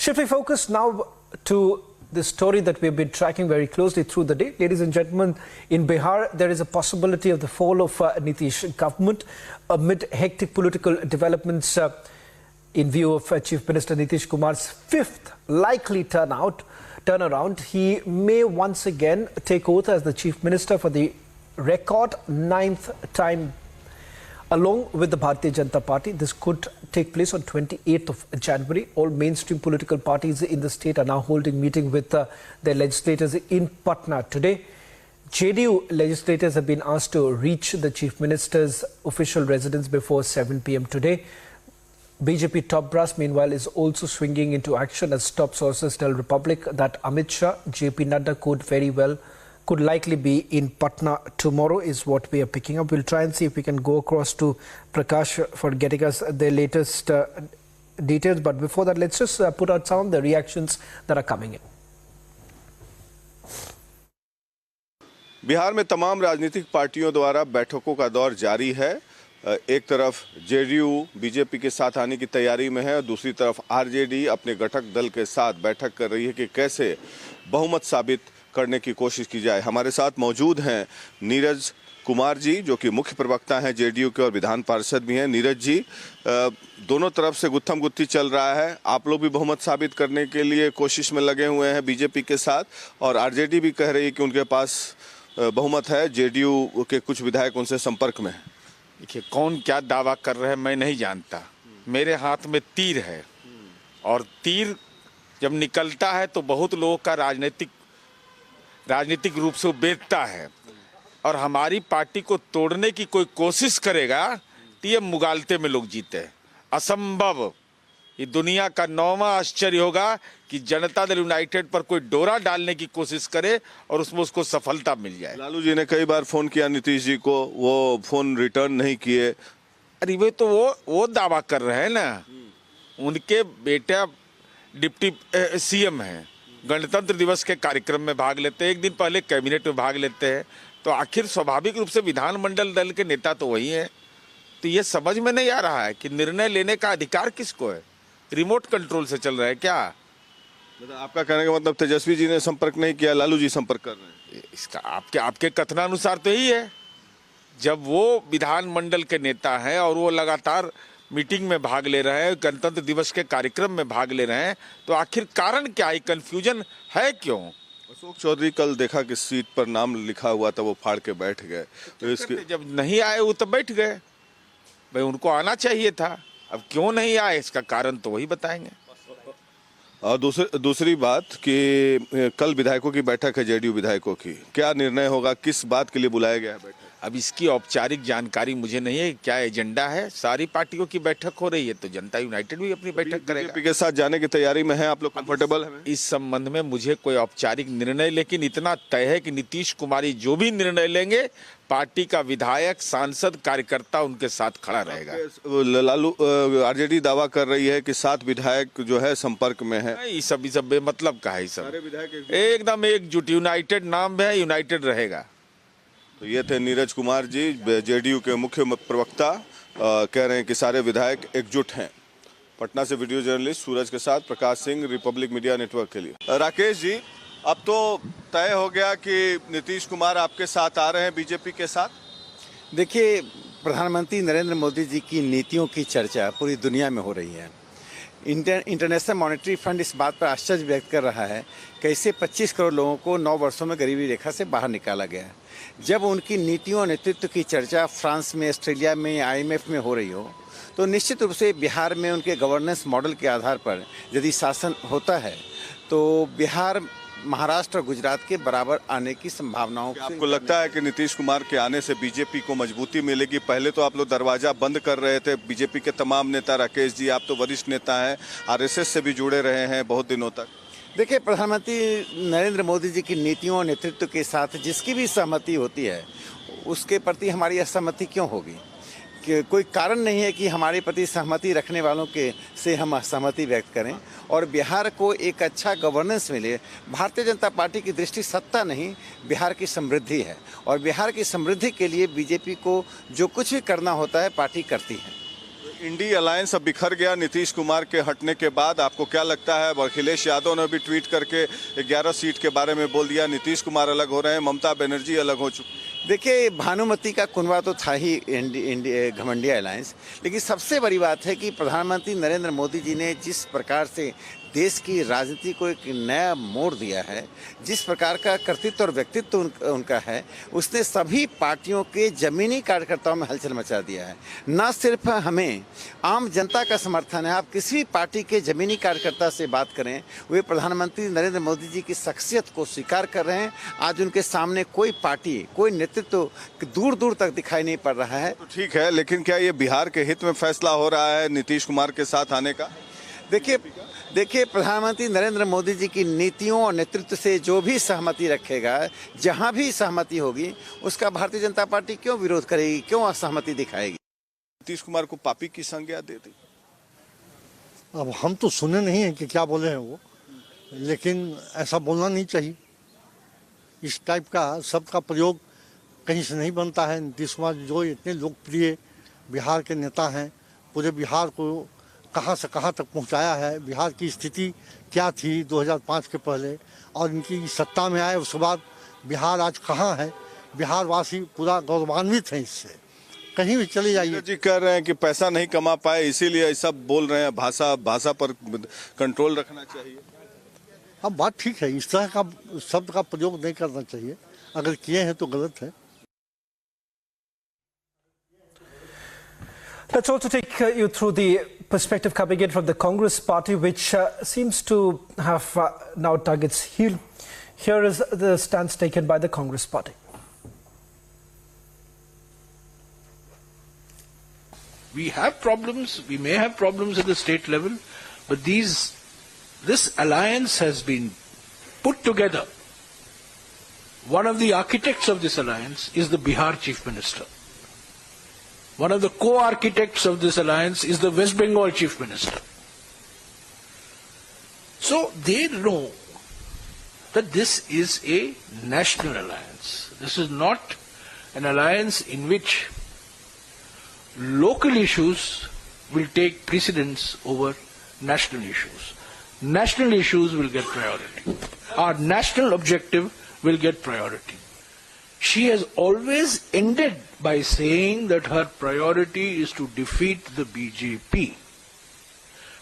Shifting focus now to the story that we've been tracking very closely through the day. Ladies and gentlemen, in Bihar, there is a possibility of the fall of Nitish government amid hectic political developments in view of Chief Minister Nitish Kumar's fifth likely turnaround. He may once again take oath as the Chief Minister for the record ninth time along with the Bharatiya Janata Party. This could take place on 28th of January. All mainstream political parties in the state are now holding meeting with their legislators in Patna today. JDU legislators have been asked to reach the Chief Minister's official residence before 7 p.m. today. BJP top brass, meanwhile, is also swinging into action as top sources tell Republic that Amit Shah, JP Nadda could likely be in Patna tomorrow is what we are picking up. We'll try and see if we can go across to Prakash for getting us the latest details. But before that, let's just put out some of the reactions that are coming in. Bihar में तमाम राजनीतिक पार्टियों द्वारा बैठकों का दौर जारी है। एक तरफ जेडीयू बीजेपी के साथ आने की तैयारी में है और दूसरी तरफ आरजेडी अपने घटक दल के साथ बैठक कर रही है कि कैसे बहुमत साबित करने की कोशिश की जाए। हमारे साथ मौजूद हैं नीरज कुमार जी, जो कि मुख्य प्रवक्ता हैं जेडीयू के और विधान पार्षद भी हैं। नीरज जी, दोनों तरफ से गुत्थम गुत्थी चल रहा है। आप लोग भी बहुमत साबित करने के लिए कोशिश में लगे हुए हैं बीजेपी के साथ, और आरजेडी भी कह रही है कि उनके पास बहुमत है। जेडीयू के कुछ विधायक उनसे संपर्क में हैं। देखिए, कौन क्या दावा कर रहे हैं मैं नहीं जानता। मेरे हाथ में तीर है और तीर जब निकलता है तो बहुत लोगों का राजनीतिक रूप से बेचता है, और हमारी पार्टी को तोड़ने की कोई कोशिश करेगा तो ये मुगालते में लोग जीते हैं। असंभव। ये दुनिया का 9वां आश्चर्य होगा कि जनता दल यूनाइटेड पर कोई डोरा डालने की कोशिश करे और उसमें उसको सफलता मिल जाए। लालू जी ने कई बार फोन किया नीतीश जी को, वो फोन रिटर्न नहीं किए। अरे वे तो वो दावा कर रहे हैं ना, उनके बेटा डिप्टी सीएम हैं, गणतंत्र दिवस के कार्यक्रम में भाग लेते हैं, एक दिन पहले कैबिनेट में भाग लेते हैं, तो आखिर स्वाभाविक रूप से विधानमंडल दल के नेता तो वही हैं। तो ये समझ में नहीं आ रहा है कि निर्णय लेने का अधिकार किसको है। रिमोट कंट्रोल से चल रहा है क्या? मतलब आपका कहने का मतलब तेजस्वी जी ने संपर्क नहीं किया, लालू जी संपर्क कर रहे हैं। इसका आपके कथनानुसार तो यही है। जब वो विधानमंडल के नेता हैं और वो लगातार मीटिंग में भाग ले रहे हैं, गणतंत्र दिवस के कार्यक्रम में भाग ले रहे हैं, तो आखिर कारण क्या है? कंफ्यूजन है क्यों? अशोक चौधरी कल देखा कि सीट पर नाम लिखा हुआ था, वो फाड़ के बैठ गए। तो इसके जब नहीं आए वो तो बैठ गए। भाई उनको आना चाहिए था, अब क्यों नहीं आए इसका कारण तो वही बताएंगे। और दूसरी बात कि कल विधायकों की बैठक है, जेडीयू विधायकों की, क्या निर्णय होगा, किस बात के लिए बुलाया गया है बैठक? अब इसकी औपचारिक जानकारी मुझे नहीं है, क्या एजेंडा है। सारी पार्टियों की बैठक हो रही है तो जनता यूनाइटेड भी अपनी बैठक करेगा। बीजेपी के साथ जाने की तैयारी में है आप लोग, कंफर्टेबल हैं? इस संबंध में मुझे कोई औपचारिक निर्णय, लेकिन इतना तय है कि नीतीश कुमार जो भी निर्णय लेंगे, पार्टी का विधायक, सांसद, कार्यकर्ता उनके साथ खड़ा रहेगा। लालू आरजेडी दावा कर रही है कि 7 विधायक जो है संपर्क में है। ये सब बेमतलब का है। सब एकदम एकजुट, यूनाइटेड नाम है, यूनाइटेड रहेगा। तो ये थे नीरज कुमार जी, जेडीयू के मुख्य प्रवक्ता, कह रहे हैं कि सारे विधायक एकजुट हैं। पटना से वीडियो जर्नलिस्ट सूरज के साथ Prakash Singh, Republic media network के लिए। राकेश जी, अब तो तय हो गया कि नीतीश कुमार आपके साथ आ रहे हैं बीजेपी के साथ। देखिए, प्रधानमंत्री नरेंद्र मोदी जी की नीतियों की चर्चा पूरी दुनिया में हो रही है। इंटरनेशनल मॉनेटरी फंड इस बात पर आश्चर्य व्यक्त कर रहा है कैसे 25 करोड़ लोगों को 9 वर्षों में गरीबी रेखा से बाहर निकाला गया है। जब उनकी नीतियों और नेतृत्व की चर्चा फ्रांस में, ऑस्ट्रेलिया में, IMF में हो रही हो, तो निश्चित रूप से बिहार में उनके गवर्नेंस मॉडल के आधार पर यदि शासन होता है तो बिहार, महाराष्ट्र और गुजरात के बराबर आने की संभावनाओं। आपको लगता है कि नीतीश कुमार के आने से बीजेपी को मजबूती मिलेगी? पहले तो आप लोग दरवाजा बंद कर रहे थे, बीजेपी के तमाम नेता। राकेश जी, आप तो वरिष्ठ नेता हैं, आरएसएस से भी जुड़े रहे हैं बहुत दिनों तक। देखिए, प्रधानमंत्री नरेंद्र मोदी जी की नीतियों और नेतृत्व के साथ जिसकी भी सहमति होती है, उसके प्रति हमारी असहमति क्यों होगी? कि कोई कारण नहीं है कि हमारे प्रति सहमति रखने वालों के से हम असहमति व्यक्त करें और बिहार को एक अच्छा गवर्नेंस मिले। भारतीय जनता पार्टी की दृष्टि सत्ता नहीं, बिहार की समृद्धि है, और बिहार की समृद्धि के लिए बीजेपी को जो कुछ भी करना होता है पार्टी करती है। इंडी अलायंस अब बिखर गया नीतीश कुमार के हटने के बाद। आपको क्या लगता है? अखिलेश यादव ने भी ट्वीट करके 11 सीट के बारे में बोल दिया। नीतीश कुमार अलग हो रहे हैं, ममता बनर्जी अलग हो चुकी। देखिए, भानुमति का कुनबा तो था ही घमंडिया अलायंस, लेकिन सबसे बड़ी बात है कि प्रधानमंत्री नरेंद्र मोदी जी ने जिस प्रकार से देश की राजनीति को एक नया मोड़ दिया है, जिस प्रकार का कर्तृत्व और व्यक्तित्व उनका है, उसने सभी पार्टियों के जमीनी कार्यकर्ताओं में हलचल मचा दिया है। न सिर्फ हमें आम जनता का समर्थन है, आप किसी भी पार्टी के जमीनी कार्यकर्ता से बात करें, वे प्रधानमंत्री नरेंद्र मोदी जी की शख्सियत को स्वीकार कर रहे हैं। आज उनके सामने कोई पार्टी, कोई नेतृत्व दूर दूर तक दिखाई नहीं पड़ रहा है। तो ठीक है, लेकिन क्या ये बिहार के हित में फैसला हो रहा है नीतीश कुमार के साथ आने का? देखिए, प्रधानमंत्री नरेंद्र मोदी जी की नीतियों और नेतृत्व से जो भी सहमति रखेगा, जहां भी सहमति होगी, उसका भारतीय जनता पार्टी क्यों विरोध करेगी, क्यों असहमति दिखाएगी? नीतीश कुमार को पापी की संज्ञा दे दी। अब हम तो सुने नहीं है कि क्या बोले हैं वो, लेकिन ऐसा बोलना नहीं चाहिए। इस टाइप का शब्द का प्रयोग कहीं से नहीं बनता है। नीतीश कुमार जो इतने लोकप्रिय बिहार के नेता हैं, पूरे बिहार को कहां से कहां तक पहुंचाया है, बिहार की स्थिति क्या थी 2005 के पहले और इनकी सत्ता में आए उसके बाद बिहार आज कहां है, बिहार वासी पूरा गौरवान्वित है इससे। कहीं भी चले जाइए। जी कह रहे हैं कि पैसा नहीं कमा पाए इसीलिए ऐसा बोल रहे हैं, भाषा पर कंट्रोल रखना चाहिए। अब बात ठीक है, इस तरह का शब्द का प्रयोग नहीं करना चाहिए, अगर किए हैं तो गलत है। Let's also take you through the perspective coming in from the Congress party, which seems to have now dug its heel. Here is the stance taken by the Congress party. We have problems, we may have problems at the state level, but this alliance has been put together. One of the architects of this alliance is the Bihar Chief Minister. One of the co-architects of this alliance is the West Bengal Chief Minister. So they know that this is a national alliance. This is not an alliance in which local issues will take precedence over national issues. National issues will get priority. Our national objective will get priority. She has always ended by saying that her priority is to defeat the BJP,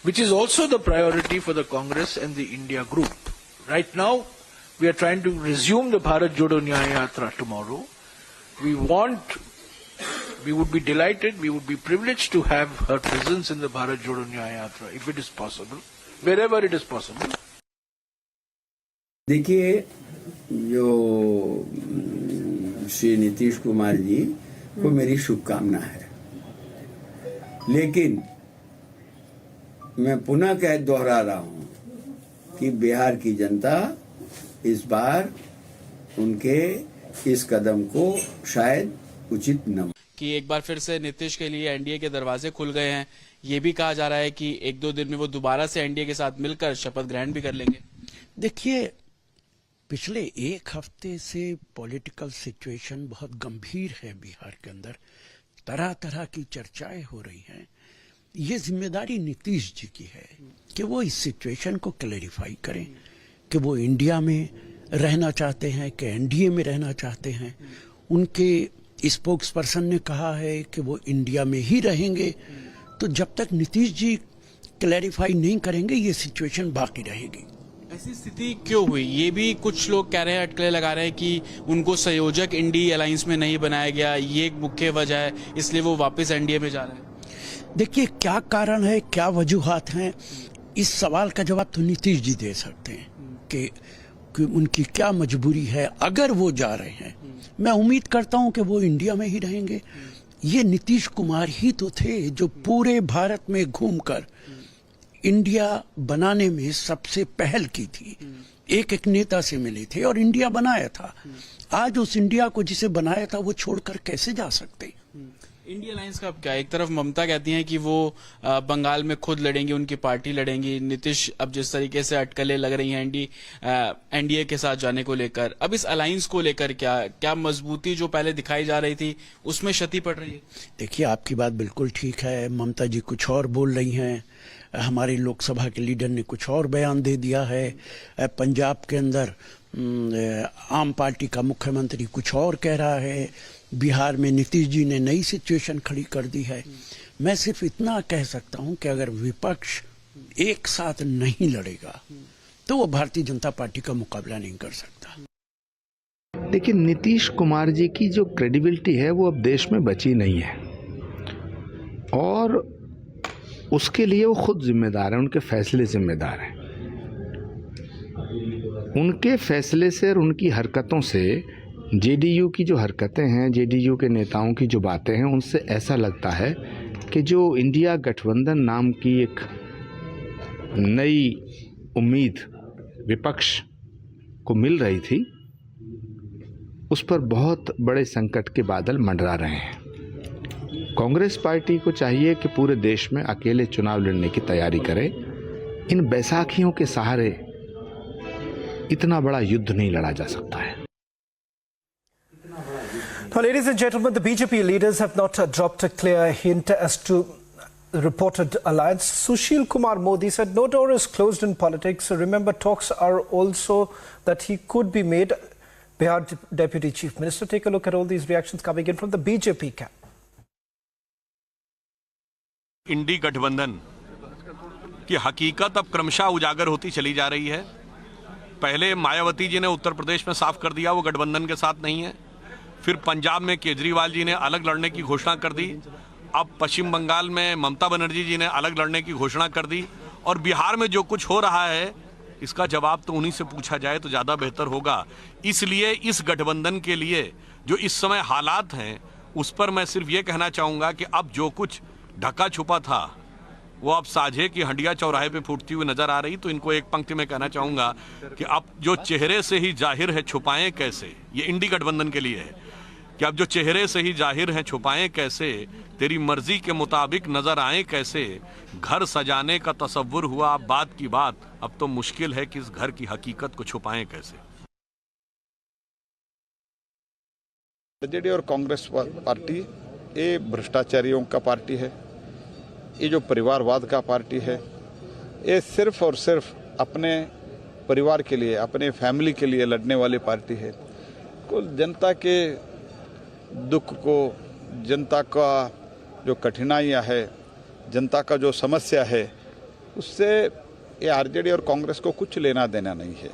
which is also the priority for the Congress and the India group. Right now, we are trying to resume the Bharat Jodo Nyaya Yatra tomorrow. We would be delighted, we would be privileged to have her presence in the Bharat Jodo Nyaya Yatra, if it is possible, wherever it is possible. देखिए, जो श्री नीतीश कुमार जी को मेरी शुभकामना है, लेकिन मैं पुनः कह दोहरा रहा हूं कि बिहार की जनता इस बार उनके इस कदम को शायद उचित न कि एक बार फिर से नीतीश के लिए एनडीए के दरवाजे खुल गए हैं। ये भी कहा जा रहा है कि एक दो दिन में वो दोबारा से एनडीए के साथ मिलकर शपथ ग्रहण भी कर लेंगे। देखिए, पिछले एक हफ्ते से पॉलिटिकल सिचुएशन बहुत गंभीर है बिहार के अंदर, तरह तरह की चर्चाएं हो रही हैं। ये जिम्मेदारी नीतीश जी की है कि वो इस सिचुएशन को क्लैरिफाई करें कि वो इंडिया में रहना चाहते हैं कि एनडीए में रहना चाहते हैं। उनके स्पोक्स पर्सन ने कहा है कि वो इंडिया में ही रहेंगे, तो जब तक नीतीश जी क्लैरिफाई नहीं करेंगे ये सिचुएशन बाकी रहेगी। ऐसी स्थिति क्यों हुई? ये भी कुछ लोग कह रहे हैं, अटकलें लगा रहे हैं कि उनको संयोजक इंडी अलायंस में नहीं बनाया गया, ये एक मुख्य वजह है, इसलिए वो वापस एनडीए में जा रहे हैं। देखिए, क्या कारण है, क्या वजूहात हैं, इस सवाल का जवाब तो नीतीश जी दे सकते हैं कि उनकी क्या मजबूरी है अगर वो जा रहे हैं। मैं उम्मीद करता हूं कि वो इंडिया में ही रहेंगे। ये नीतीश कुमार ही तो थे जो पूरे भारत में घूमकर इंडिया बनाने में सबसे पहल की थी। एक एक नेता से मिले थे और इंडिया बनाया था। आज उस इंडिया को जिसे बनाया था वो छोड़कर कैसे जा सकते? इंडी अलायंस का अब क्या? एक तरफ ममता कहती हैं कि वो बंगाल में खुद लड़ेंगी, उनकी पार्टी लड़ेंगी। नीतीश अब जिस तरीके से अटकलें लग रही हैं एनडीए के साथ जाने को लेकर, अब इस अलायंस को लेकर क्या मजबूती जो पहले दिखाई जा रही थी उसमें क्षति पड़ रही है? देखिए, आपकी बात बिल्कुल ठीक है। ममता जी कुछ और बोल रही हैं, हमारे लोकसभा के लीडर ने कुछ और बयान दे दिया है। पंजाब के अंदर आम पार्टी का मुख्यमंत्री कुछ और कह रहा है। बिहार में नीतीश जी ने नई सिचुएशन खड़ी कर दी है। मैं सिर्फ इतना कह सकता हूं कि अगर विपक्ष एक साथ नहीं लड़ेगा तो वो भारतीय जनता पार्टी का मुकाबला नहीं कर सकता। देखिए, नीतीश कुमार जी की जो क्रेडिबिलिटी है वो अब देश में बची नहीं है और उसके लिए वो खुद जिम्मेदार है, उनके फैसले जिम्मेदार हैं। उनके फैसले से और उनकी हरकतों से जेडीयू की जो हरकतें हैं, जेडीयू के नेताओं की जो बातें हैं, उनसे ऐसा लगता है कि जो इंडिया गठबंधन नाम की एक नई उम्मीद विपक्ष को मिल रही थी, उस पर बहुत बड़े संकट के बादल मंडरा रहे हैं। कांग्रेस पार्टी को चाहिए कि पूरे देश में अकेले चुनाव लड़ने की तैयारी करे। इन बैसाखियों के सहारे इतना बड़ा युद्ध नहीं लड़ा जा सकता है। Now, ladies and gentlemen, the BJP leaders have not dropped a clear hint as to the reported alliance. Sushil Kumar Modi said no door is closed in politics. So remember, talks are also that he could be made Bihar Deputy Chief Minister. Take a look at all these reactions coming in from the BJP camp. इंडी गठबंधन की हकीकत अब क्रमशः उजागर होती चली जा रही है। पहले मायावती जी ने उत्तर प्रदेश में साफ कर दिया वो गठबंधन के साथ नहीं है। फिर पंजाब में केजरीवाल जी ने अलग लड़ने की घोषणा कर दी। अब पश्चिम बंगाल में ममता बनर्जी जी ने अलग लड़ने की घोषणा कर दी। और बिहार में जो कुछ हो रहा है इसका जवाब तो उन्हीं से पूछा जाए तो ज़्यादा बेहतर होगा। इसलिए इस गठबंधन के लिए जो इस समय हालात हैं उस पर मैं सिर्फ ये कहना चाहूँगा कि अब जो कुछ ढका छुपा था वो अब साझे की हंडिया चौराहे पे फूटती हुई नजर आ रही। तो इनको एक पंक्ति में कहना चाहूँगा कि अब जो चेहरे से ही जाहिर है छुपाएं कैसे, ये इंडी गठबंधन के लिए है कि अब जो चेहरे से ही जाहिर है छुपाएं कैसे, तेरी मर्जी के मुताबिक नजर आए कैसे, घर सजाने का तसव्वुर हुआ अब बात की बात, अब तो मुश्किल है कि इस घर की हकीकत को छुपाएं कैसे। जेडीयू और कांग्रेस पार्टी ये भ्रष्टाचारियों का पार्टी है, ये जो परिवारवाद का पार्टी है, ये सिर्फ और सिर्फ अपने परिवार के लिए, अपने फैमिली के लिए लड़ने वाली पार्टी है। कुल जनता के दुख को, जनता का जो कठिनाइयाँ है, जनता का जो समस्या है, उससे ये आरजेडी और कांग्रेस को कुछ लेना देना नहीं है।